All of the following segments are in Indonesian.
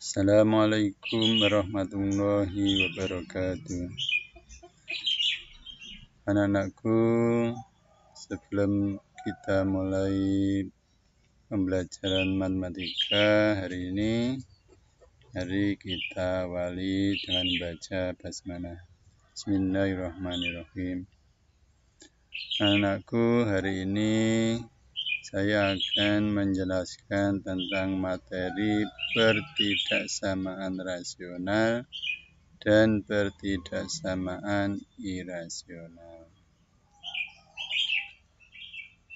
Assalamualaikum warahmatullahi wabarakatuh. Anak-anakku, sebelum kita mulai pembelajaran matematika hari ini, mari kita awali dengan baca basmalah. Bismillahirrahmanirrahim. Anak-anakku, hari ini saya akan menjelaskan tentang materi pertidaksamaan rasional dan pertidaksamaan irasional.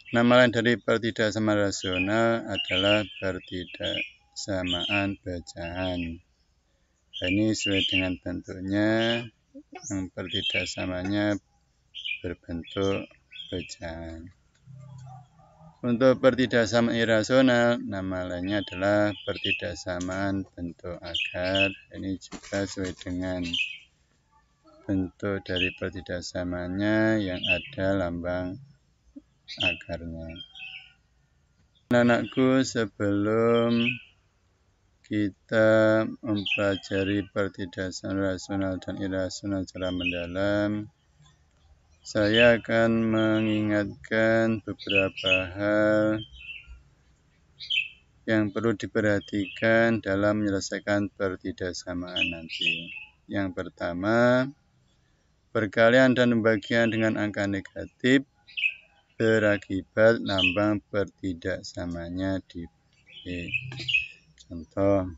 Nama lain dari pertidaksamaan rasional adalah pertidaksamaan bacaan. Ini sesuai dengan bentuknya, yang pertidaksamanya berbentuk bacaan. Untuk pertidaksamaan irasional, nama lainnya adalah pertidaksamaan bentuk akar. Ini juga sesuai dengan bentuk dari pertidaksamaannya yang ada lambang akarnya. Anak-anakku, sebelum kita mempelajari pertidaksamaan rasional dan irasional secara mendalam, saya akan mengingatkan beberapa hal yang perlu diperhatikan dalam menyelesaikan pertidaksamaan nanti. Yang pertama, perkalian dan pembagian dengan angka negatif berakibat lambang pertidaksamanya dibagi. Contoh,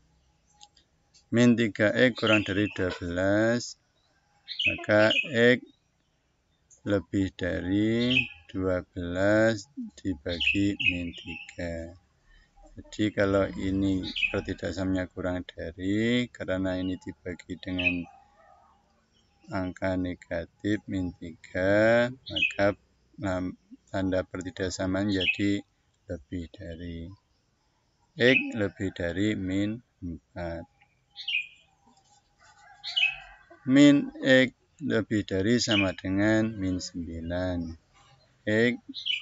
min 3x kurang dari 12, maka x lebih dari 12 dibagi min 3. Jadi kalau ini pertidaksamaannya kurang dari, karena ini dibagi dengan angka negatif min 3, maka tanda pertidaksamaan jadi lebih dari. X lebih dari min 4. Min X lebih dari sama dengan min 9. X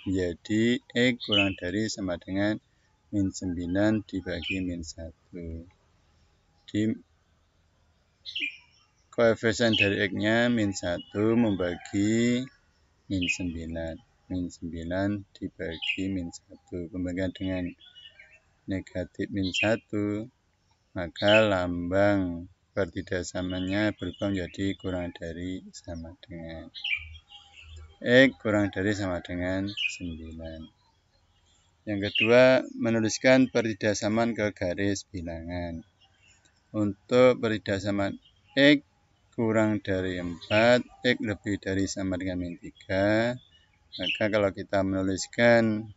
menjadi X kurang dari sama dengan min 9 dibagi min 1. Di koefisien dari X-nya min 1 membagi min 9. Min 9 dibagi min 1. Pembagian dengan negatif min 1, maka lambang pertidaksamaannya berubah menjadi kurang dari sama dengan. X kurang dari sama dengan 9. Yang kedua, menuliskan pertidaksamaan ke garis bilangan. Untuk pertidaksamaan X kurang dari 4, X lebih dari sama dengan min 3, maka kalau kita menuliskan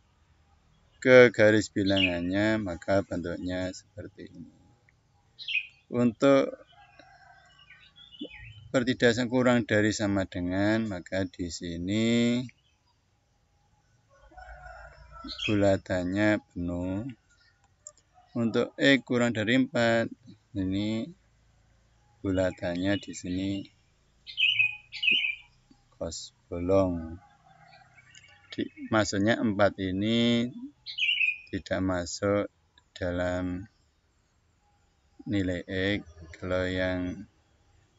ke garis bilangannya, maka bentuknya seperti ini. Untuk pertidaksamaan kurang dari sama dengan, maka di sini bulatannya penuh. Untuk X kurang dari 4, ini bulatannya di sini kos bolong. Maksudnya 4 ini tidak masuk dalam nilai X. Kalau yang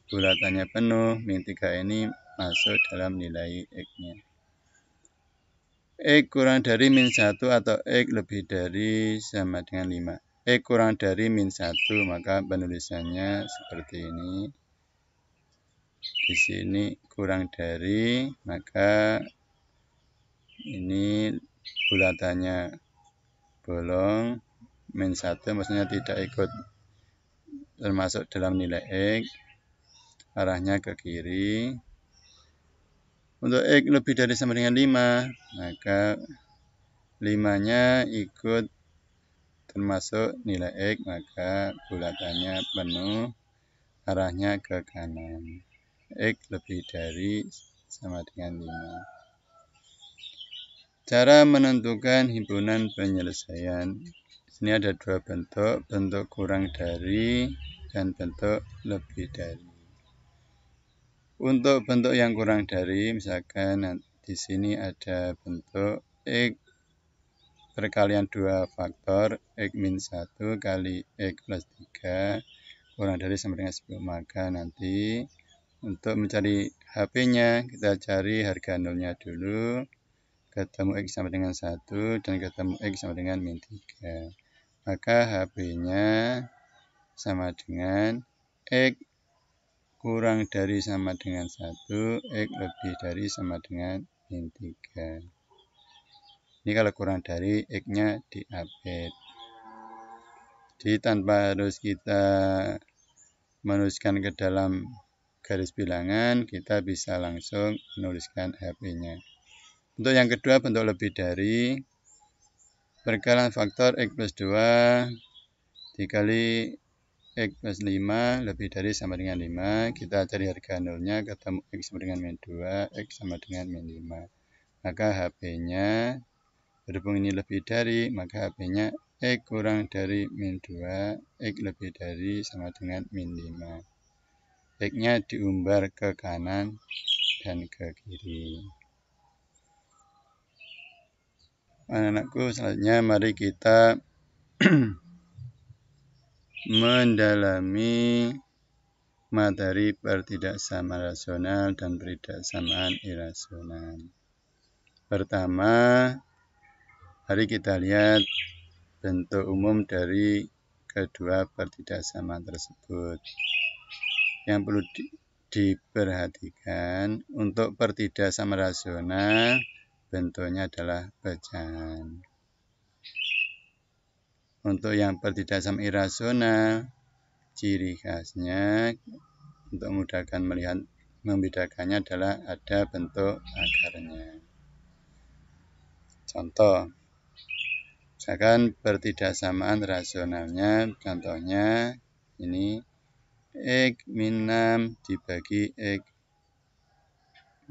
bulatannya penuh, min 3 ini masuk dalam nilai X-nya. X kurang dari min 1 atau X lebih dari sama dengan 5. X kurang dari min 1, maka penulisannya seperti ini. Di sini kurang dari, maka ini bulatannya bolong. Min 1 maksudnya tidak ikut termasuk dalam nilai X, arahnya ke kiri. Untuk X lebih dari sama dengan 5, maka 5-nya ikut termasuk nilai X, maka bulatannya penuh, arahnya ke kanan. X lebih dari sama dengan 5. Cara menentukan himpunan penyelesaian. Di sini ada dua bentuk kurang dari dan bentuk lebih dari. Untuk bentuk yang kurang dari, misalkan di sini ada bentuk X perkalian dua faktor X min 1 kali X plus 3 kurang dari sama dengan 10. Maka nanti untuk mencari HP-nya, kita cari harga nolnya dulu. Ketemu X sama dengan 1 dan ketemu X sama dengan min 3. Maka HP-nya sama dengan X kurang dari sama dengan 1, X lebih dari sama dengan min 3. Ini kalau kurang dari, X-nya diupdate. Jadi tanpa harus kita menuliskan ke dalam garis bilangan, kita bisa langsung menuliskan HP-nya. Untuk yang kedua, bentuk lebih dari perkalian faktor X plus 2 dikali X plus 5 lebih dari sama dengan 5. Kita cari harga nolnya, ketemu X sama dengan min 2, X sama dengan min 5. Maka HP-nya, berhubung ini lebih dari, maka HP-nya X kurang dari min 2, X lebih dari sama dengan min 5. X-nya diumbar ke kanan dan ke kiri. Anak-anakku, selanjutnya mari kita mendalami materi pertidaksamaan rasional dan pertidaksamaan irasional. Pertama, mari kita lihat bentuk umum dari kedua pertidaksamaan tersebut. Yang perlu diperhatikan, untuk pertidaksamaan rasional bentuknya adalah pecahan. Untuk yang pertidaksamaan irasional, ciri khasnya untuk memudahkan melihat membedakannya adalah ada bentuk akarnya. Contoh, misalkan pertidaksamaan rasionalnya, contohnya ini X min 6 dibagi X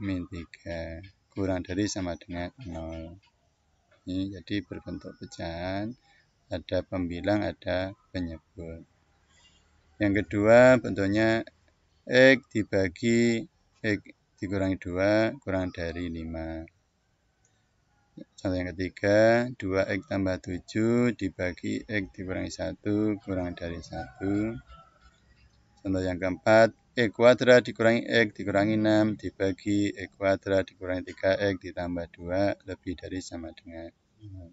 min 3 kurang dari sama dengan 0. Ini jadi berbentuk pecahan, ada pembilang, ada penyebut. Yang kedua, bentuknya X dibagi X dikurangi 2 kurang dari 5. Contoh yang ketiga, 2X tambah 7 dibagi X dikurangi 1 kurang dari 1. Contoh yang keempat, X kuadrat dikurangi X dikurangi 6 dibagi X kuadrat dikurangi 3X ditambah 2 lebih dari sama dengan 0.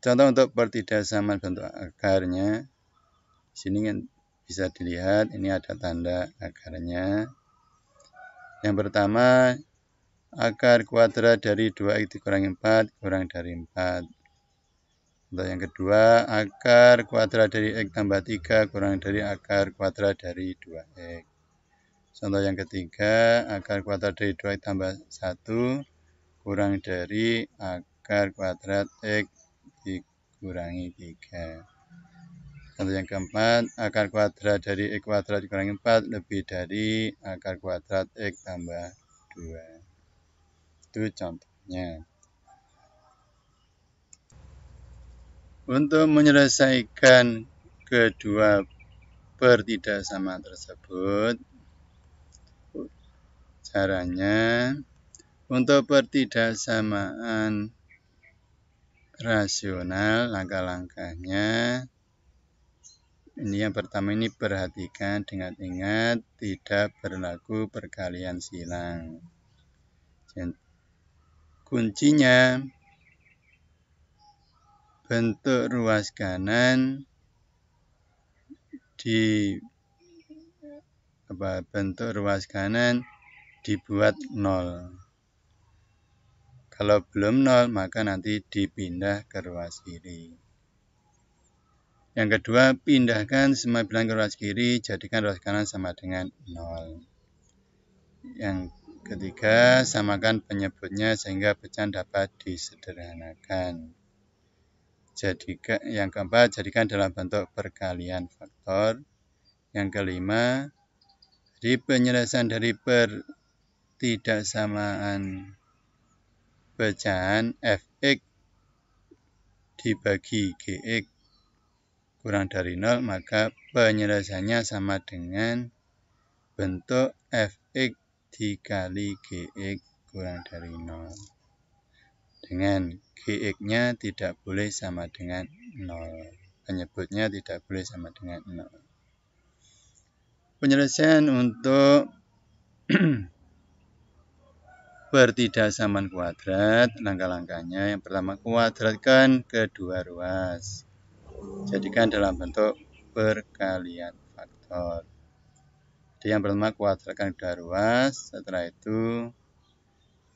Contoh untuk pertidaksamaan bentuk akarnya, sini bisa dilihat ini ada tanda akarnya. Yang pertama, akar kuadrat dari 2X dikurangi 4 kurang dari 4. Untuk yang kedua, akar kuadrat dari X tambah 3 kurang dari akar kuadrat dari 2X. Contoh yang ketiga, akar kuadrat dari 2X tambah 1 kurang dari akar kuadrat X dikurangi 3. Contoh yang keempat, akar kuadrat dari X kuadrat dikurangi 4 lebih dari akar kuadrat X tambah 2. Itu contohnya. Untuk menyelesaikan kedua pertidaksamaan tersebut, caranya untuk pertidaksamaan rasional, langkah-langkahnya ini yang pertama, ini perhatikan dengan ingat tidak berlaku perkalian silang. Kuncinya bentuk ruas kanan dibuat 0. Kalau belum 0, maka nanti dipindah ke ruas kiri. Yang kedua, pindahkan semua bilangan ke ruas kiri, jadikan ruas kanan sama dengan 0. Yang ketiga, samakan penyebutnya sehingga pecahan dapat disederhanakan. Yang keempat, jadikan dalam bentuk perkalian faktor. Yang kelima, di penyelesaian dari pertidaksamaan pecahan fx dibagi gx kurang dari 0, maka penyelesaiannya sama dengan bentuk fx dikali gx kurang dari 0. dengan Gx-nya tidak boleh sama dengan 0. Penyebutnya tidak boleh sama dengan 0. Penyelesaian untuk pertidaksamaan kuadrat, langkah-langkahnya yang pertama, kuadratkan kedua ruas. Jadikan dalam bentuk perkalian faktor. Jadi yang pertama, kuadratkan kedua ruas, setelah itu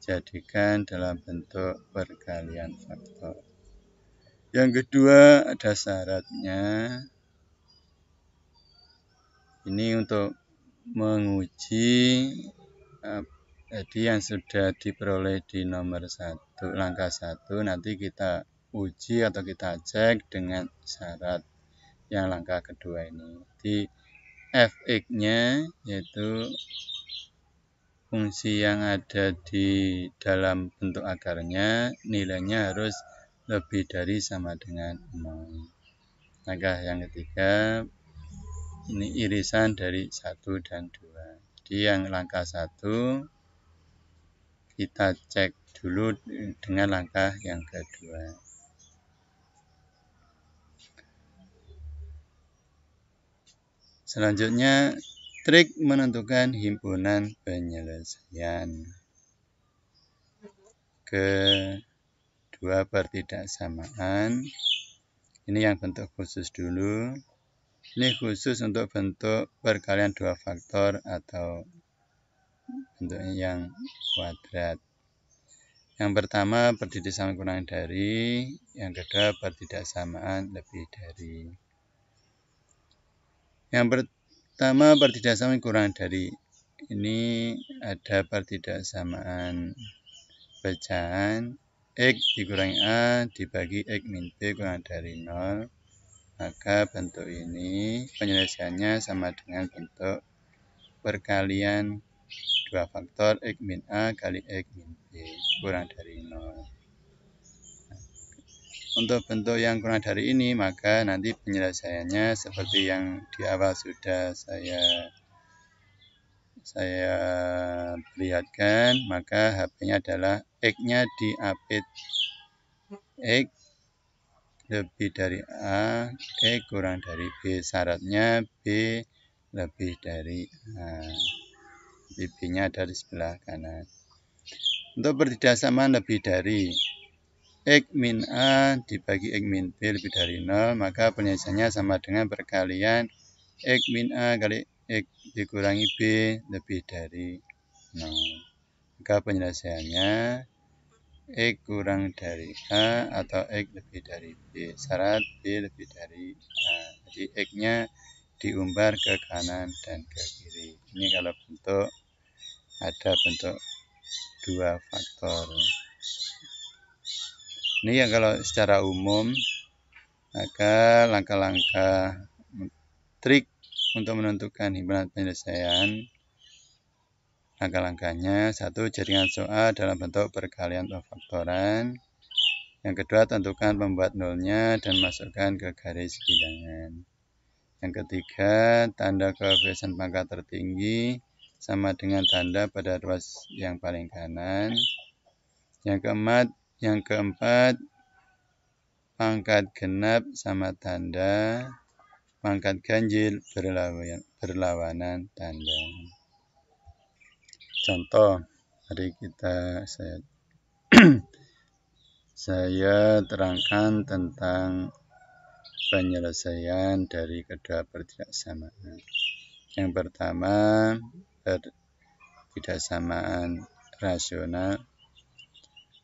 jadikan dalam bentuk perkalian faktor. Yang kedua, ada syaratnya. Ini untuk menguji jadi yang sudah diperoleh di nomor 1, langkah 1, nanti kita uji atau kita cek dengan syarat yang langkah kedua ini. Di fx-nya yaitu fungsi yang ada di dalam bentuk akarnya, nilainya harus lebih dari sama dengan 0. Langkah yang ketiga, ini irisan dari 1 dan 2. Jadi yang langkah 1 kita cek dulu dengan langkah yang kedua. Selanjutnya, trik menentukan himpunan penyelesaian. Kedua pertidaksamaan. Ini yang bentuk khusus dulu. Ini khusus untuk bentuk perkalian dua faktor atau bentuknya yang kuadrat. Yang pertama pertidaksamaan kurang dari, yang kedua pertidaksamaan lebih dari. Yang pertama pertidaksamaan kurang dari. Ini ada pertidaksamaan pecahan X dikurangi A dibagi X min B kurang dari 0. Maka bentuk ini penyelesaiannya sama dengan bentuk perkalian dua faktor X min A kali X min B kurang dari 0. Untuk bentuk yang kurang dari ini, maka nanti penyelesaiannya seperti yang di awal sudah saya perlihatkan, maka HP-nya adalah X-nya diapit X lebih dari A, X kurang dari B. Syaratnya B lebih dari A. B-nya ada di sebelah kanan. Untuk pertidaksamaan lebih dari, X min A dibagi X min B lebih dari 0, maka penyelesaiannya sama dengan perkalian X min A kali X dikurangi B lebih dari 0. Maka penyelesaiannya X kurang dari A atau X lebih dari B. Syarat B lebih dari A. Jadi X-nya diumbar ke kanan dan ke kiri. Ini kalau bentuk ada bentuk dua faktor. Ini yang kalau secara umum, maka langkah-langkah trik untuk menentukan himpunan penyelesaian. Langkah-langkahnya, 1. Jaringan soal dalam bentuk perkalian atau faktoran. Yang kedua, tentukan pembuat nolnya dan masukkan ke garis bilangan. Yang ketiga, tanda koefisien pangkat tertinggi sama dengan tanda pada ruas yang paling kanan. Yang keempat, pangkat genap sama tanda, pangkat ganjil berlawanan tanda. Contoh, mari saya terangkan tentang penyelesaian dari kedua pertidaksamaan. Yang pertama, pertidaksamaan rasional.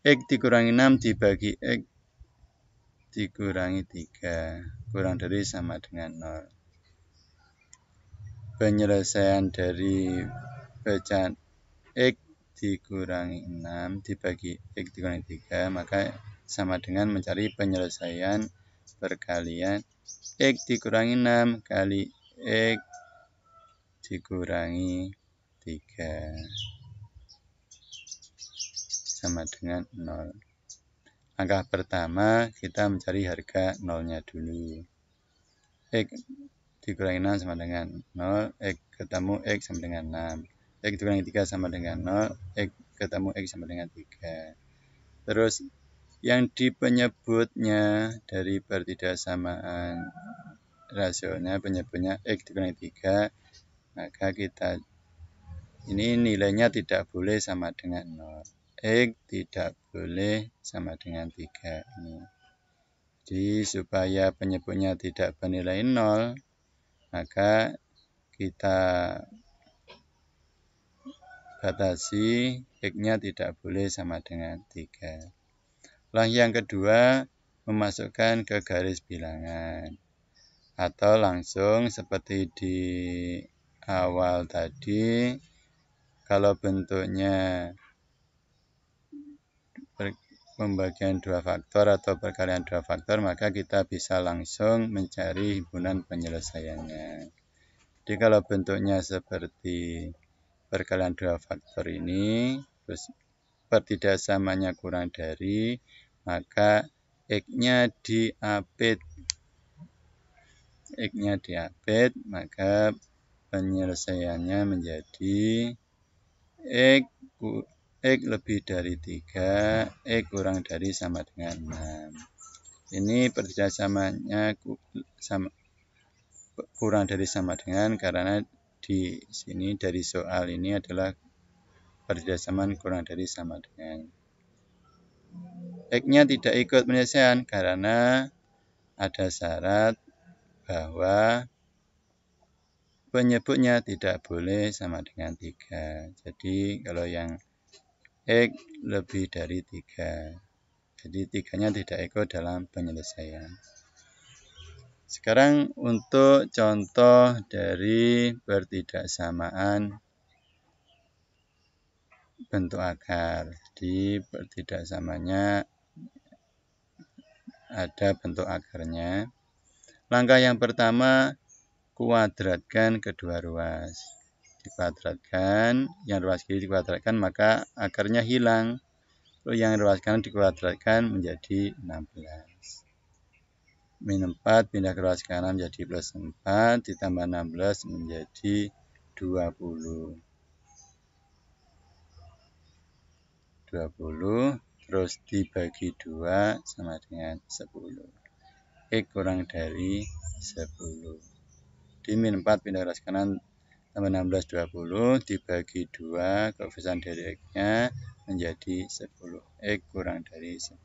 X dikurangi 6 dibagi X dikurangi 3 kurang dari sama dengan 0. Penyelesaian dari pecahan X dikurangi 6 dibagi X dikurangi 3, maka sama dengan mencari penyelesaian perkalian X dikurangi 6 kali X dikurangi 3 sama dengan 0. Langkah pertama, kita mencari harga nolnya dulu. X dikurangi 6 sama dengan 0, X ketemu X sama dengan 6. X dikurangi 3 sama dengan 0, X ketemu X sama dengan 3. Terus yang di penyebutnya dari pertidaksamaan rasionya penyebutnya X dikurangi 3, maka kita ini nilainya tidak boleh sama dengan 0. X tidak boleh sama dengan 3. Ini. Jadi supaya penyebutnya tidak bernilai 0, maka kita batasi X-nya tidak boleh sama dengan 3. Lalu yang kedua, memasukkan ke garis bilangan. Atau langsung seperti di awal tadi, kalau bentuknya pembagian 2 faktor atau perkalian 2 faktor, maka kita bisa langsung mencari himpunan penyelesaiannya. Jadi kalau bentuknya seperti perkalian 2 faktor ini, terus pertidaksamaannya kurang dari, maka X-nya diapit. X-nya diapit, maka penyelesaiannya menjadi X lebih dari 3, X kurang dari sama dengan 6. Ini pertidaksamaannya kurang dari sama dengan karena di sini dari soal ini adalah pertidaksamaan kurang dari sama dengan. X-nya tidak ikut penyelesaian karena ada syarat bahwa penyebutnya tidak boleh sama dengan 3. Jadi kalau yang X lebih dari 3. Jadi 3-nya tidak ikut dalam penyelesaian. Sekarang untuk contoh dari pertidaksamaan bentuk akar. Di pertidaksamaannya ada bentuk akarnya. Langkah yang pertama, kuadratkan kedua ruas. Dikuadratkan, yang ruas kiri dikuadratkan, maka akarnya hilang. Lalu yang ruas kanan dikuadratkan menjadi 16. Min 4 pindah ke ruas kanan menjadi plus 4, ditambah 16 menjadi 20. 20, terus dibagi 2 sama dengan 10. X kurang dari 10. Di min 4 pindah ke ruas kanan tambah 16 20 dibagi 2 koefisien dari X-nya menjadi 10. X kurang dari 10.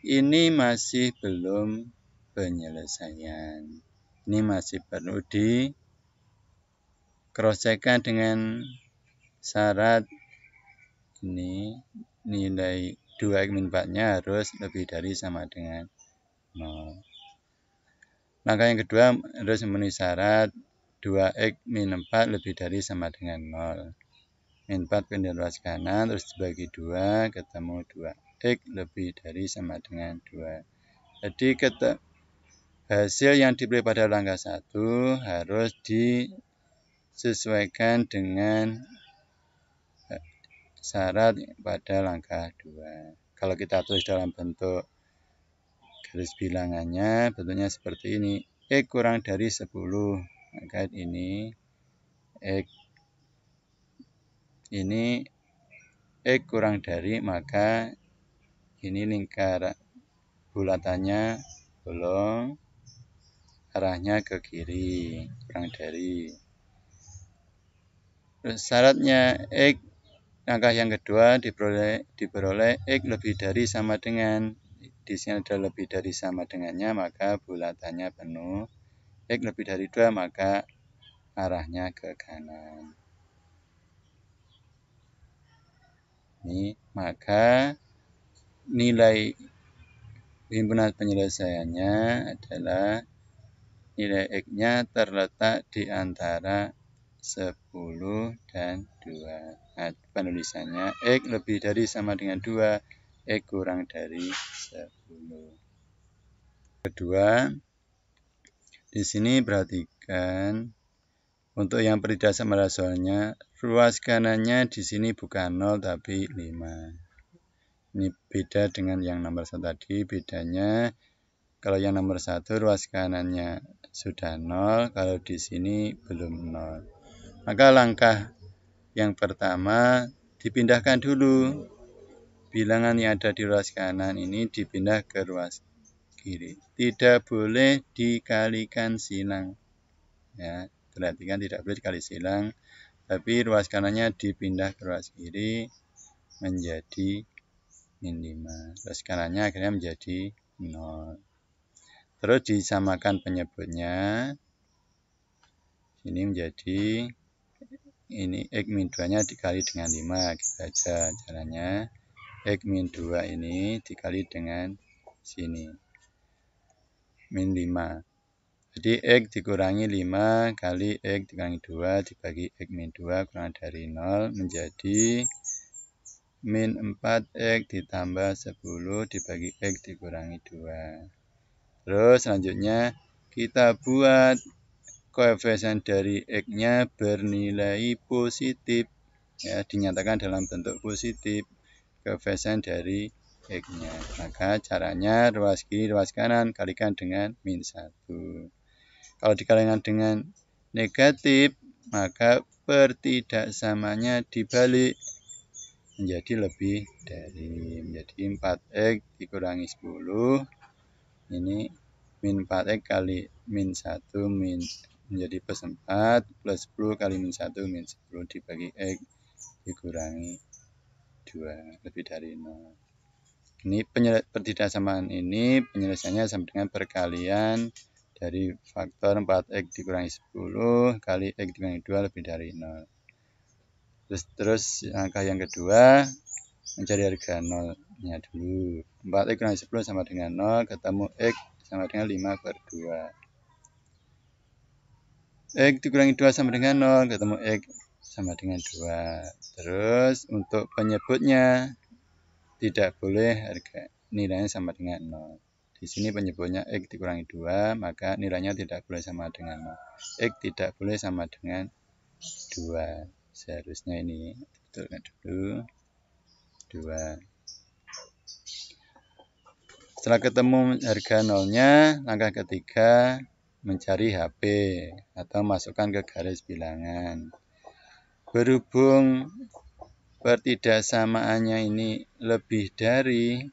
Ini masih belum penyelesaian. Ini masih perlu di cross-check-kan dengan syarat ini nilai 2x min 4-nya harus lebih dari sama dengan 0. Langkah yang kedua harus memenuhi syarat 2x min 4 lebih dari sama dengan 0. Min 4 pindah ruas kanan terus dibagi 2 ketemu 2x lebih dari sama dengan 2. Jadi hasil yang dipilih pada langkah 1 harus disesuaikan dengan syarat pada langkah 2. Kalau kita tulis dalam bentuk garis bilangannya, bentuknya seperti ini. X kurang dari 10, maka ini X kurang dari, maka ini lingkar bulatannya bolong, arahnya ke kiri, kurang dari. Terus syaratnya X, langkah yang kedua diperoleh X lebih dari sama dengan, di sini ada lebih dari sama dengannya, maka bulatannya penuh. X lebih dari 2, maka arahnya ke kanan. Ini, maka nilai himpunan penyelesaiannya adalah nilai X-nya terletak di antara 10 dan 2. Nah, penulisannya X lebih dari sama dengan 2, X kurang dari 10. Kedua, di sini perhatikan untuk yang pertidaksama rasionalnya, ruas kanannya di sini bukan 0 tapi 5. Ini beda dengan yang nomor 1 tadi, bedanya kalau yang nomor 1 ruas kanannya sudah 0, kalau di sini belum 0. Maka langkah yang pertama dipindahkan dulu bilangan yang ada di ruas kanan ini dipindah ke ruas kiri. Tidak boleh dikalikan silang. Ya, perhatikan tidak boleh dikali silang. Tapi ruas kanannya dipindah ke ruas kiri menjadi min 5. Ruas kanannya akhirnya menjadi 0. Terus disamakan penyebutnya. Ini menjadi ini X min 2-nya dikali dengan 5. Gitu aja caranya. X min 2 ini dikali dengan sini. Min 5. Jadi X dikurangi 5 kali X dikurangi 2 dibagi X min 2 kurang dari 0 menjadi min 4X ditambah 10 dibagi X dikurangi 2. Terus selanjutnya kita buat koefisien dari X-nya bernilai positif. Ya, dinyatakan dalam bentuk positif koefisien dari X-nya. Maka caranya ruas kiri, ruas kanan kalikan dengan min 1. Kalau dikalikan dengan negatif, maka pertidaksamanya dibalik menjadi lebih dari. Menjadi 4X dikurangi 10. Ini min 4X kali min 1 min menjadi plus 4 plus 10 kali min 1 min 10 dibagi X dikurangi 2 lebih dari 0. Ini pertidaksamaan ini penyelesaiannya sama dengan perkalian dari faktor 4X dikurangi 10 kali X dikurangi 2 lebih dari 0. Terus langkah yang kedua mencari harga 0-nya dulu. 4X kurangi 10 sama dengan 0, ketemu X sama dengan 5 per 2. X dikurangi 2 sama dengan 0, ketemu X sama dengan 2. Terus untuk penyebutnya tidak boleh harga nilainya sama dengan 0. Di sini penyebutnya X dikurangi 2, maka nilainya tidak boleh sama dengan 0. X tidak boleh sama dengan 2. Seharusnya ini betulkan dulu 2. Setelah ketemu harga 0-nya, langkah ketiga mencari HP atau masukkan ke garis bilangan. Berhubung pertidaksamaannya ini lebih dari,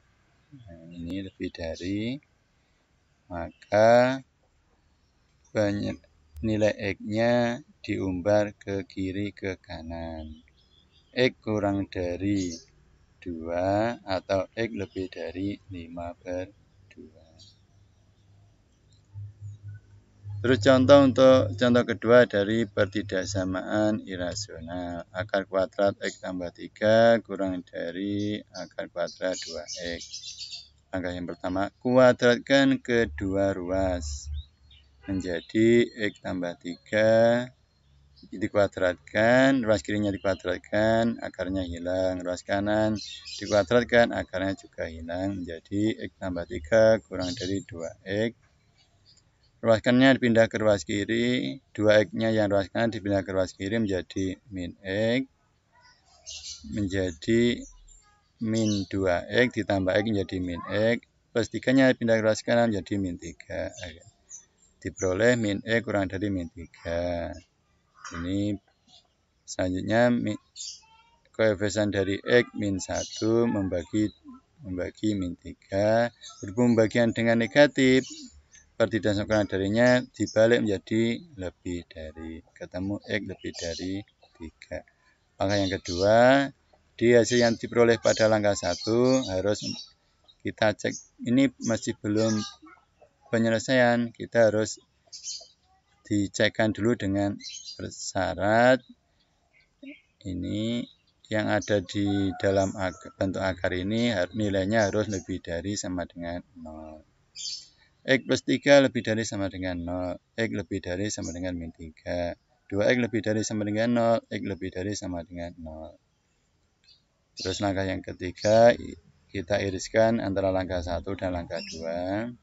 maka nilai X-nya diumbar ke kiri ke kanan. X kurang dari 2 atau X lebih dari 5 per 2. Terus untuk contoh kedua dari pertidaksamaan irasional. Akar kuadrat X tambah 3 kurang dari akar kuadrat 2X. Langkah yang pertama, kuadratkan kedua ruas menjadi X tambah 3 dikuadratkan, ruas kirinya dikuadratkan, akarnya hilang. Ruas kanan dikuadratkan, akarnya juga hilang menjadi X tambah 3 kurang dari 2X. Ruas kanannya dipindah ke ruas kiri, 2X-nya yang ruas kanan dipindah ke ruas kiri menjadi min X, menjadi min 2X ditambah X menjadi min X, plus 3-nya pindah ke ruas kanan menjadi min 3. Diperoleh min X kurang dari min 3. Ini selanjutnya koefisien dari X min 1 membagi min 3. Berhubung pembagian dengan negatif, pertidaksamaan darinya dibalik menjadi lebih dari. Ketemu X lebih dari 3. Langkah yang kedua, di hasil yang diperoleh pada langkah 1 harus kita cek. Ini masih belum penyelesaian, kita harus dicekkan dulu dengan bersyarat ini yang ada di dalam bentuk akar ini nilainya harus lebih dari sama dengan 0. X plus 3 lebih dari sama dengan 0. X lebih dari sama dengan min 3. 2X lebih dari sama dengan 0. X lebih dari sama dengan 0. Terus langkah yang ketiga, kita iriskan antara langkah 1 dan langkah 2.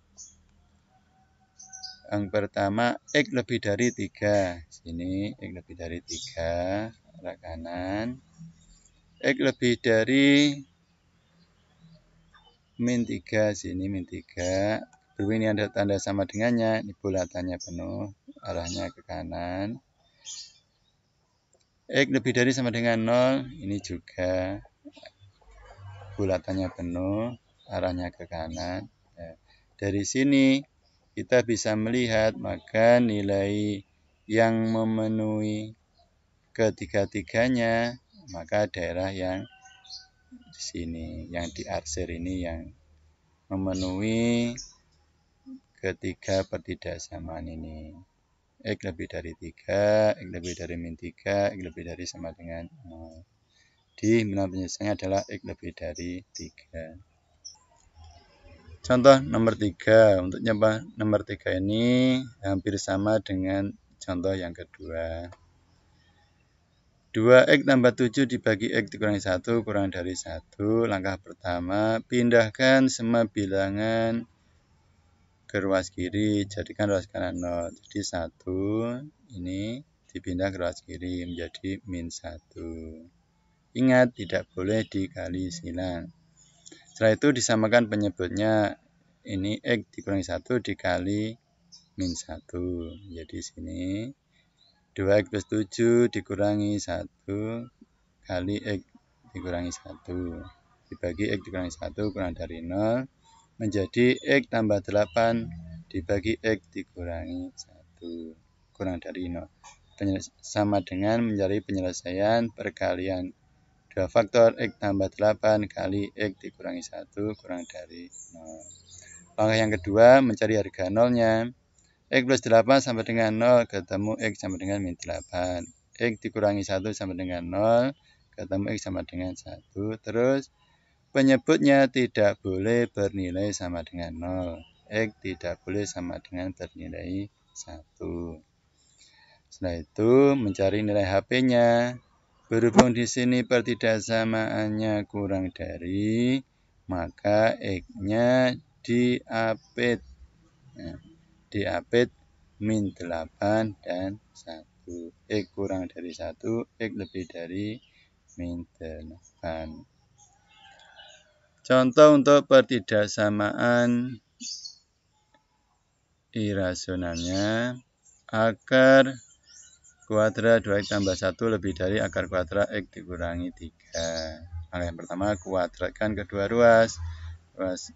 Yang pertama, X lebih dari 3. Sini, X lebih dari 3. Arah kanan. X lebih dari min 3. Sini, min 3. Berhubung ini ada tanda sama dengannya, ini bulatannya penuh, arahnya ke kanan. X lebih dari sama dengan 0, ini juga bulatannya penuh, arahnya ke kanan. Nah, dari sini kita bisa melihat maka nilai yang memenuhi ketiga-tiganya, maka daerah yang di sini, yang diarsir ini yang memenuhi ketiga pertidaksamaan ini. X lebih dari 3, X lebih dari min 3, X lebih dari sama dengan 0. Di bilangan penyelesaiannya adalah X lebih dari 3. Contoh nomor 3. Untuk nomor 3 ini hampir sama dengan contoh yang kedua. 2X tambah 7 dibagi X dikurangi 1 kurang dari 1. Langkah pertama, pindahkan semua bilangan ke ruas kiri, jadikan ruas kanan 0. Jadi 1 ini dipindah ke ruas kiri menjadi min 1. Ingat, tidak boleh dikali silang. Setelah itu disamakan penyebutnya. Ini X dikurangi 1 dikali min 1. Jadi sini 2X plus 7 dikurangi 1 kali X dikurangi 1. Dibagi X dikurangi 1 kurang dari 0. Menjadi X tambah 8 dibagi X dikurangi 1 kurang dari 0. Sama dengan mencari penyelesaian perkalian 2 faktor X tambah 8 kali X dikurangi 1 kurang dari 0. Langkah yang kedua, mencari harga nolnya. X plus 8 sama dengan 0, ketemu X sama dengan min 8. X dikurangi 1 sama dengan 0, ketemu X sama dengan 1. Terus penyebutnya tidak boleh bernilai sama dengan 0. X tidak boleh sama dengan bernilai 1. Setelah itu mencari nilai HP-nya. Berhubung di sini pertidaksamaannya kurang dari, maka X-nya diapit. Nah, diapit min 8 dan 1. X kurang dari 1, X lebih dari min 8. Contoh untuk pertidaksamaan irasionalnya, akar kuadrat 2X tambah 1 lebih dari akar kuadrat X dikurangi 3. Langkah yang pertama, kuadratkan kedua ruas. Ruas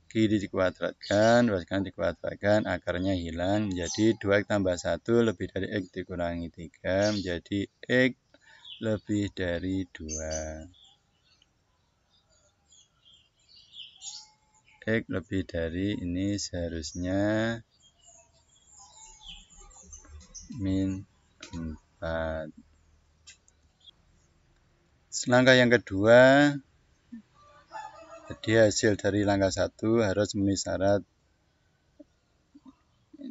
kiri dikuadratkan, ruas kanan dikuadratkan, akarnya hilang. Menjadi 2X tambah 1 lebih dari X dikurangi 3. Menjadi X lebih dari 2. X lebih dari ini seharusnya min 4. Langkah yang kedua, jadi hasil dari langkah 1 harus memenuhi syarat,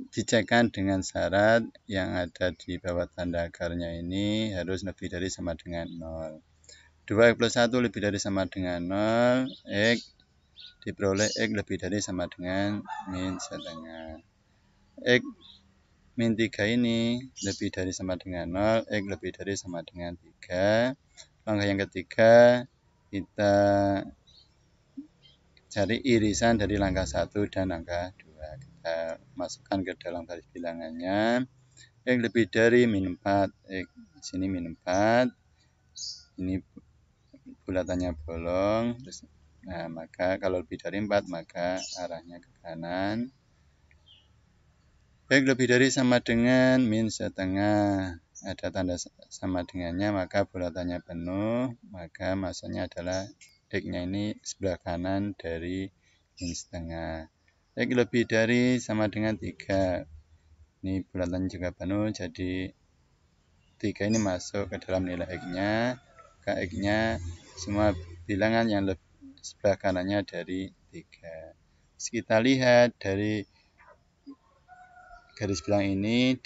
dicekkan dengan syarat yang ada di bawah tanda akarnya ini harus lebih dari sama dengan 0. 2X plus 1 lebih dari sama dengan 0, X diperoleh X lebih dari sama dengan min setengah. X min 3 ini lebih dari sama dengan 0, X lebih dari sama dengan 3. Langkah yang ketiga, kita cari irisan dari langkah 1 dan langkah 2. Kita masukkan ke dalam garis bilangannya. X lebih dari min 4, X sini min 4. Ini bulatannya bolong. Nah, maka kalau lebih dari 4, maka arahnya ke kanan. X lebih dari sama dengan min setengah. Ada tanda sama dengannya, maka bulatannya penuh. Maka maksudnya adalah X-nya ini sebelah kanan dari min setengah. X lebih dari sama dengan 3. Ini bulatannya juga penuh, jadi 3 ini masuk ke dalam nilai X-nya. Maka X-nya semua bilangan yang sebelah kanannya dari 3. Kita lihat dari garis bilang ini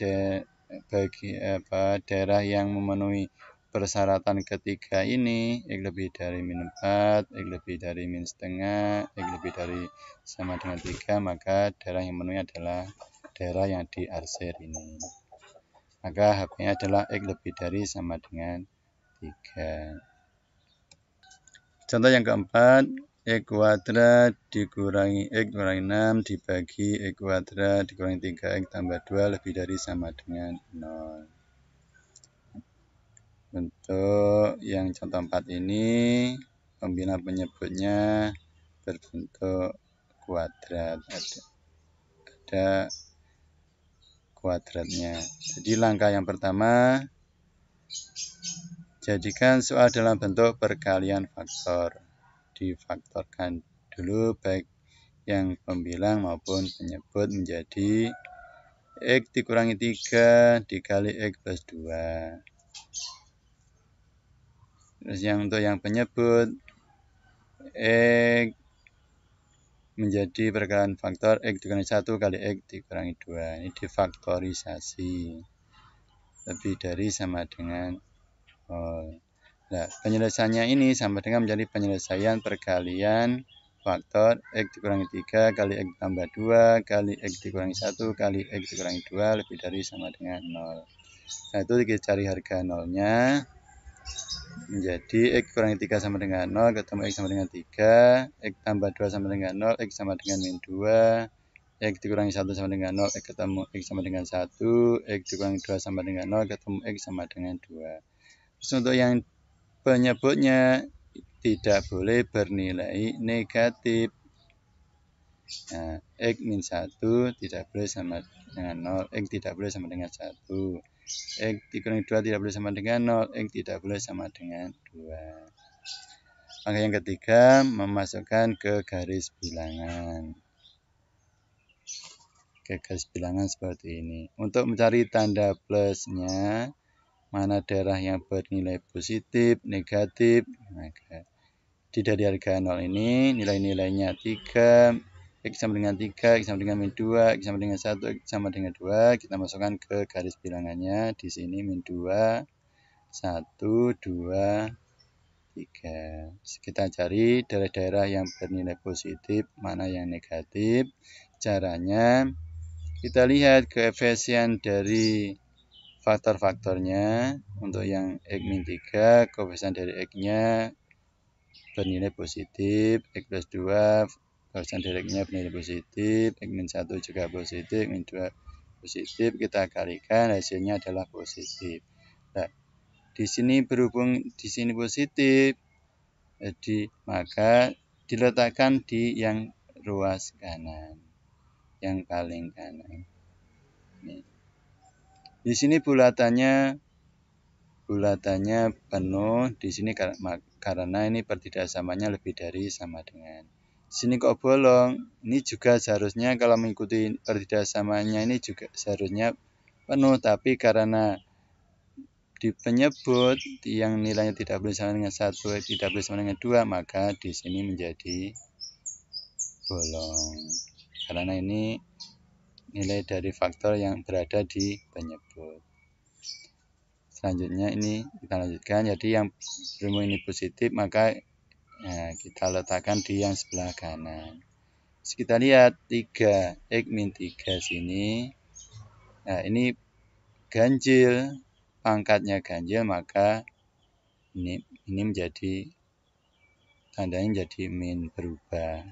daerah yang memenuhi persyaratan ketiga ini, X lebih dari min 4, X lebih dari min setengah, X lebih dari sama dengan 3, maka daerah yang memenuhi adalah daerah yang diarsir ini. Maka HP-nya adalah X lebih dari sama dengan 3. Contoh yang keempat, X kuadrat dikurangi X kurangi 6 dibagi X kuadrat dikurangi 3X tambah 2 lebih dari sama dengan 0. Untuk yang contoh 4 ini, pembilang penyebutnya berbentuk kuadrat, ada kuadratnya. Jadi langkah yang pertama, jadikan soal dalam bentuk perkalian faktor. Difaktorkan dulu baik yang pembilang maupun penyebut menjadi X dikurangi 3 dikali X plus 2. Terus untuk yang penyebut, X menjadi perkalian faktor X dikurangi 1 kali X dikurangi 2. Ini difaktorisasi. Lebih dari sama dengan 0. Nah, penyelesaiannya ini sama dengan menjadi penyelesaian perkalian faktor X dikurangi 3 kali X tambah 2 kali X dikurangi 1 kali X dikurangi 2 lebih dari sama dengan 0. Nah, itu kita cari harga 0-nya. Menjadi X kurangi 3 sama dengan 0, ketemu X sama dengan 3, X tambah 2 sama dengan 0, X sama dengan min 2, X dikurangi 1 sama dengan 0, X ketemu X sama dengan 1, X dikurangi 2 sama dengan 0, ketemu X sama dengan 2. Terus untuk yang penyebutnya tidak boleh bernilai negatif. Nah, X min 1 tidak boleh sama dengan 0, X tidak boleh sama dengan 1. X dikurangi 2 tidak boleh sama dengan 0, X tidak boleh sama dengan 2. Langkah yang ketiga, memasukkan ke garis bilangan. Ke garis bilangan seperti ini. Untuk mencari tanda plusnya, mana daerah yang bernilai positif, negatif, maka dari harga 0 ini nilai-nilainya 3, X sama dengan 3, X sama dengan min 2, X sama dengan 1, X sama dengan 2. Kita masukkan ke garis bilangannya. Di sini min 2, 1, 2, 3. Kita cari daerah-daerah yang bernilai positif, mana yang negatif. Caranya, kita lihat koefisien dari faktor-faktornya. Untuk yang X min 3, koefisien dari X-nya bernilai positif, X plus 2, koefisien dari X-nya bernilai positif, X min 1 juga positif, min 2 positif, kita kalikan hasilnya adalah positif. Nah, di sini berhubung di sini positif, jadi maka diletakkan di yang ruas kanan, yang paling kanan. Nih. Di sini bulatannya penuh. Di sini karena ini pertidaksamannya lebih dari sama dengan. Di sini kok bolong. Ini juga seharusnya kalau mengikuti pertidaksamannya ini juga seharusnya penuh, tapi karena di penyebut yang nilainya tidak boleh sama dengan 1, tidak boleh sama dengan 2, maka di sini menjadi bolong. Karena ini nilai dari faktor yang berada di penyebut. Selanjutnya ini kita lanjutkan. Jadi yang berhubung ini positif, maka kita letakkan di yang sebelah kanan. Terus kita lihat 3, X min 3 sini. Nah, ini ganjil, pangkatnya ganjil, maka ini menjadi tandanya menjadi min, berubah.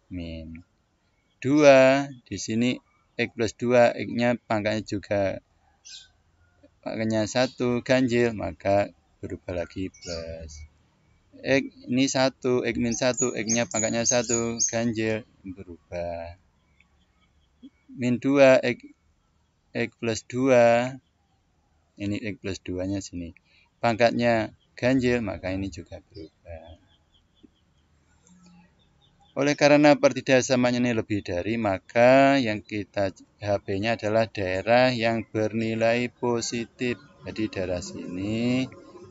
Min 2, di sini X plus 2, X-nya pangkatnya juga pangkatnya 1 ganjil, maka berubah lagi plus. X ini 1, X min 1, X-nya pangkatnya 1 ganjil, berubah. Min 2, X plus 2, ini X plus 2 nya sini, pangkatnya ganjil, maka ini juga berubah. Oleh karena pertidaksamaan ini lebih dari, maka yang kita HP-nya adalah daerah yang bernilai positif. Jadi daerah sini,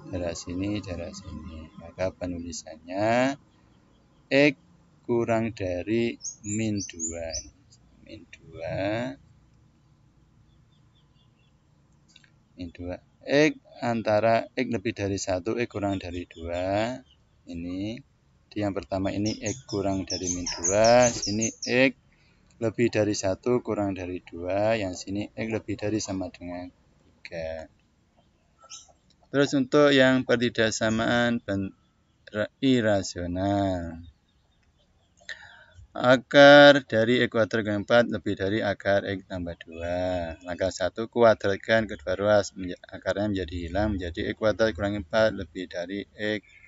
daerah sini, daerah sini. Maka penulisannya X kurang dari min 2. Min 2. Min 2. X antara X lebih dari 1, X kurang dari 2. Ini. Yang pertama ini X kurang dari min 2, sini X lebih dari 1 kurang dari 2, yang sini X lebih dari sama dengan 3. Terus untuk yang pertidaksamaan irasional, akar dari ekuator ke-4 lebih dari akar X tambah 2. Langkah 1, kuadratkan kedua ruas, akarnya menjadi hilang, menjadi ekuator kurangi 4 lebih dari X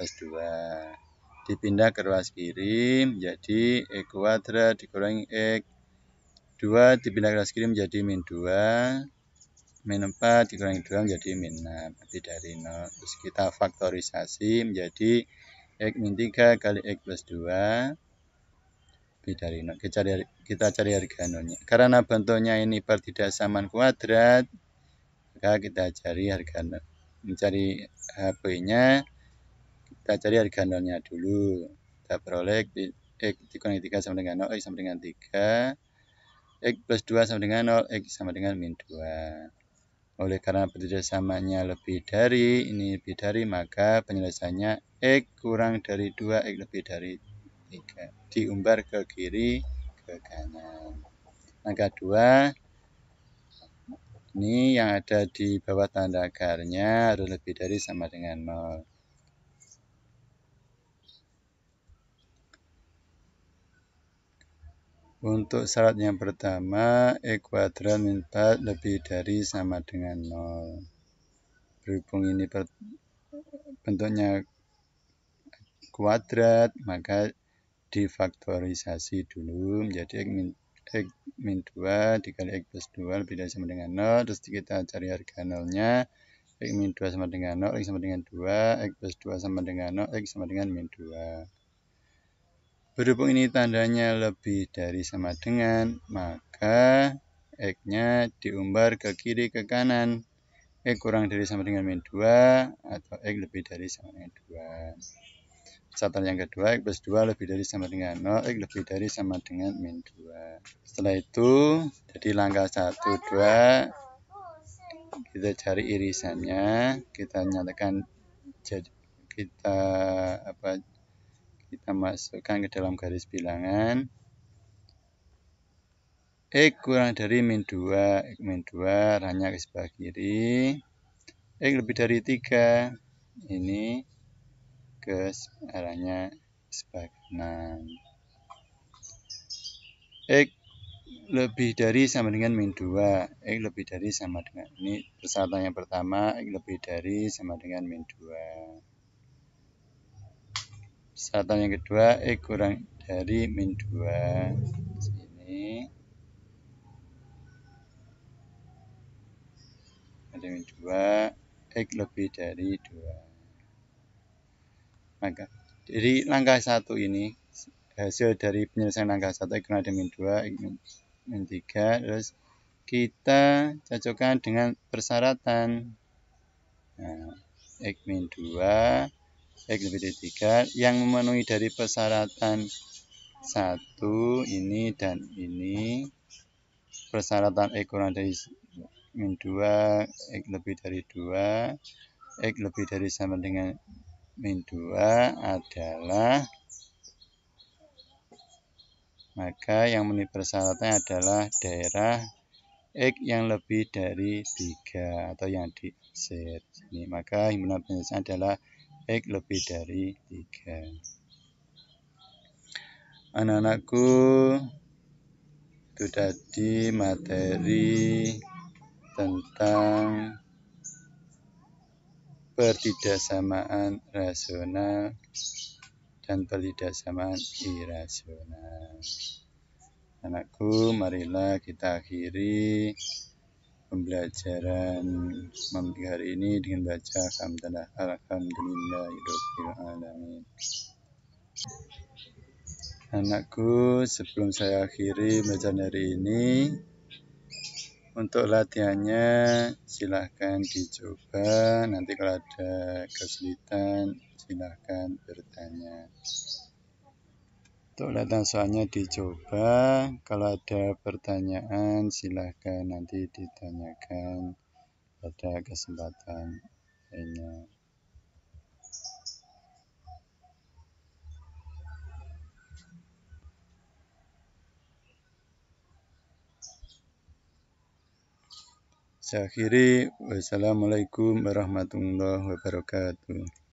plus 2. Dipindah ke ruas kiri menjadi X kuadrat dikurangi X. 2 dipindah ke ruas kiri menjadi min 2. Min 4 dikurangi 2 menjadi min 6. Lebih dari 0. Terus kita faktorisasi menjadi X min 3 kali X plus 2. Lebih dari 0. Kita cari harga 0-nya. Karena bentuknya ini pertidaksamaan kuadrat, maka kita cari harga 0. Mencari HP-nya, kita cari harga 0-nya dulu. Kita peroleh X dikurangi 3 sama dengan 0, X sama dengan 3. X plus 2 sama dengan 0, X sama dengan min 2. Oleh karena pertidaksamaannya lebih dari, ini lebih dari, maka penyelesaiannya X kurang dari 2, X lebih dari 3. Diumbar ke kiri, ke kanan. Angka 2, ini yang ada di bawah tanda akarnya harus lebih dari sama dengan 0. Untuk syarat yang pertama, X kuadrat min 4 lebih dari sama dengan 0. Berhubung ini bentuknya kuadrat, maka difaktorisasi dulu menjadi X min 2 dikali X plus 2 lebih dari sama dengan 0. Terus kita cari harga 0-nya. X min 2 sama dengan 0, X sama dengan 2, X plus 2 sama dengan 0, X sama dengan min 2. Berhubung ini tandanya lebih dari sama dengan, maka X-nya diumbar ke kiri ke kanan. X kurang dari sama dengan min 2 atau X lebih dari sama dengan 2. Persyaratan yang kedua, X plus 2 lebih dari sama dengan 0, X lebih dari sama dengan min 2. Setelah itu, jadi langkah 1, 2, kita cari irisannya, kita nyatakan, kita masukkan ke dalam garis bilangan. X kurang dari min 2, X min 2, arahnya ke sebelah kiri. X lebih dari 3, ini ke arahnya sebelah kanan. X lebih dari sama dengan min 2, X lebih dari sama dengan, ini persyaratan yang pertama, X lebih dari sama dengan min 2. Persyaratan yang kedua, X kurang dari min 2. Sini. Ada min 2, X lebih dari 2. Maka, dari langkah 1 ini, hasil dari penyelesaian langkah 1, X kurang dari min 2, X min 3, terus kita cocokkan dengan persyaratan. Nah, X min 2, X lebih dari 3, yang memenuhi dari persyaratan 1 ini dan ini. Persyaratan X kurang dari min 2, X lebih dari 2, X lebih dari sama dengan min 2 adalah, maka yang memenuhi persyaratan adalah daerah X yang lebih dari 3 atau yang diaksir. Maka himpunan penyelesaian adalah X lebih dari 3. Anak-anakku, itu tadi materi tentang pertidaksamaan rasional dan pertidaksamaan irasional. Anakku, marilah kita akhiri pembelajaran hari ini dengan baca Alhamdulillahirabbil alamin. Anakku, sebelum saya akhiri pembelajaran hari ini, untuk latihannya silahkan dicoba. Nanti kalau ada kesulitan silahkan bertanya. Untuk latihan soalnya dicoba. Kalau ada pertanyaan silahkan nanti ditanyakan pada kesempatan lainnya. Saya akhiri. Wassalamualaikum warahmatullahi wabarakatuh.